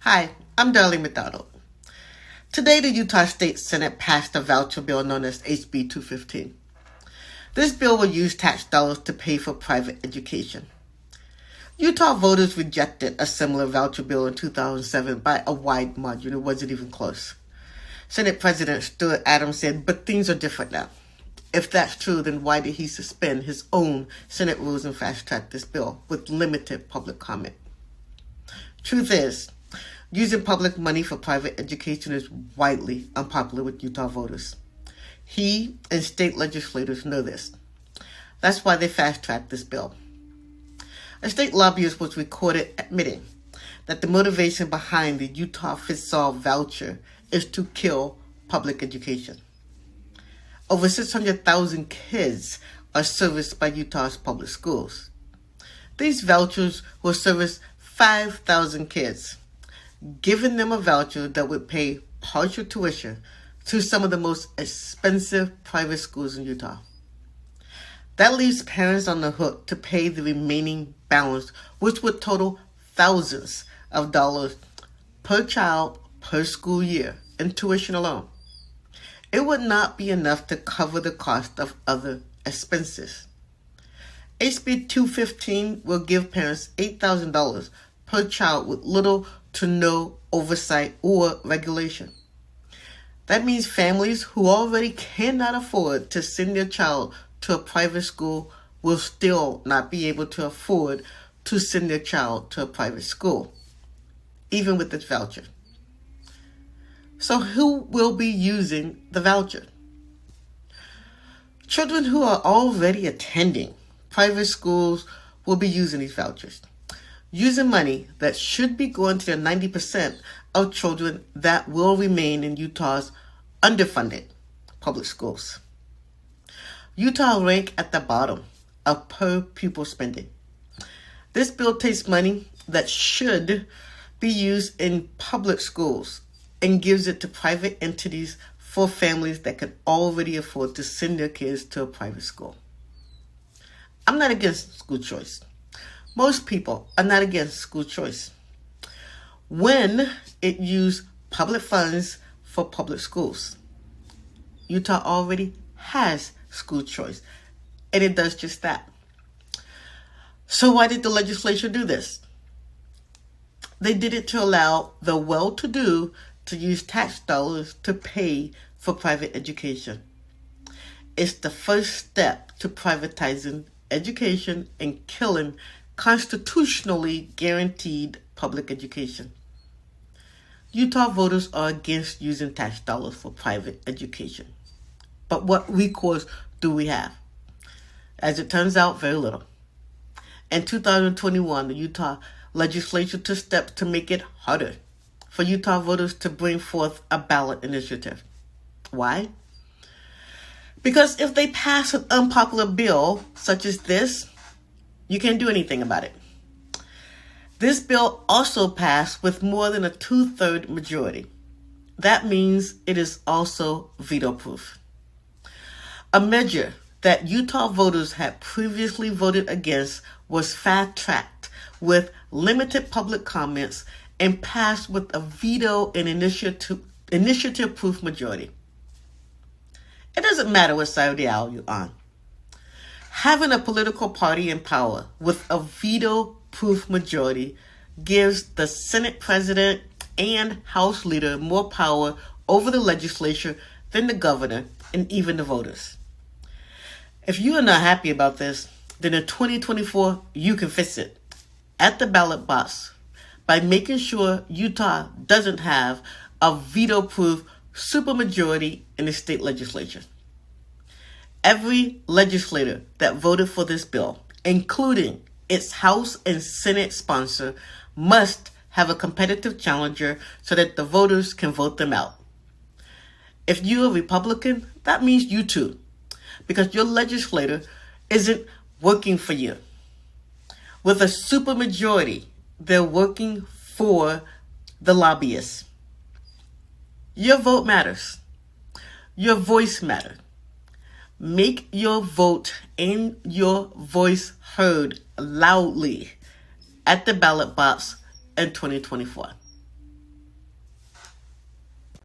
Hi, I'm Darlene McDonald. Today, the Utah State Senate passed a voucher bill known as HB215. This bill will use tax dollars to pay for private education. Utah voters rejected a similar voucher bill in 2007 by a wide margin. It wasn't even close. Senate President Stuart Adams said, but things are different now. If that's true, then why did he suspend his own Senate rules and fast-track this bill with limited public comment? Truth is, using public money for private education is widely unpopular with Utah voters. He and state legislators know this. That's why they fast-tracked this bill. A state lobbyist was recorded admitting that the motivation behind the Utah Fits-All voucher is to kill public education. Over 600,000 kids are serviced by Utah's public schools. These vouchers will service 5,000 kids, giving them a voucher that would pay partial tuition to some of the most expensive private schools in Utah. That leaves parents on the hook to pay the remaining balance, which would total thousands of dollars per child per school year in tuition alone. It would not be enough to cover the cost of other expenses. HB 215 will give parents $8,000 per child with little to no oversight or regulation. That means families who already cannot afford to send their child to a private school will still not be able to afford to send their child to a private school, even with this voucher. So who will be using the voucher? Children who are already attending private schools will be using these vouchers, using money that should be going to the 90% of children that will remain in Utah's underfunded public schools. Utah ranks at the bottom of per pupil spending. This bill takes money that should be used in public schools and gives it to private entities for families that can already afford to send their kids to a private school. I'm not against school choice. Most people are not against school choice when it uses public funds for public schools. Utah already has school choice, and it does just that. So why did the legislature do this? They did it to allow the well-to-do to use tax dollars to pay for private education. It's the first step to privatizing education and killing constitutionally guaranteed public education. Utah voters are against using tax dollars for private education. But what recourse do we have? As it turns out, very little. In 2021, the Utah legislature took steps to make it harder for Utah voters to bring forth a ballot initiative. Why? Because if they pass an unpopular bill such as this, you can't do anything about it. This bill also passed with more than a 2/3 majority. That means it is also veto-proof. A measure that Utah voters had previously voted against was fast-tracked with limited public comments and passed with a veto and initiative-proof majority. It doesn't matter what side of the aisle you're on. Having a political party in power with a veto-proof majority gives the Senate president and House leader more power over the legislature than the governor and even the voters. If you are not happy about this, then in 2024, you can fix it at the ballot box by making sure Utah doesn't have a veto-proof supermajority in the state legislature. Every legislator that voted for this bill, including its House and Senate sponsor, must have a competitive challenger so that the voters can vote them out. If you're a Republican, that means you too, because your legislator isn't working for you. With a supermajority, they're working for the lobbyists. Your vote matters. Your voice matters. Make your vote and your voice heard loudly at the ballot box in 2024.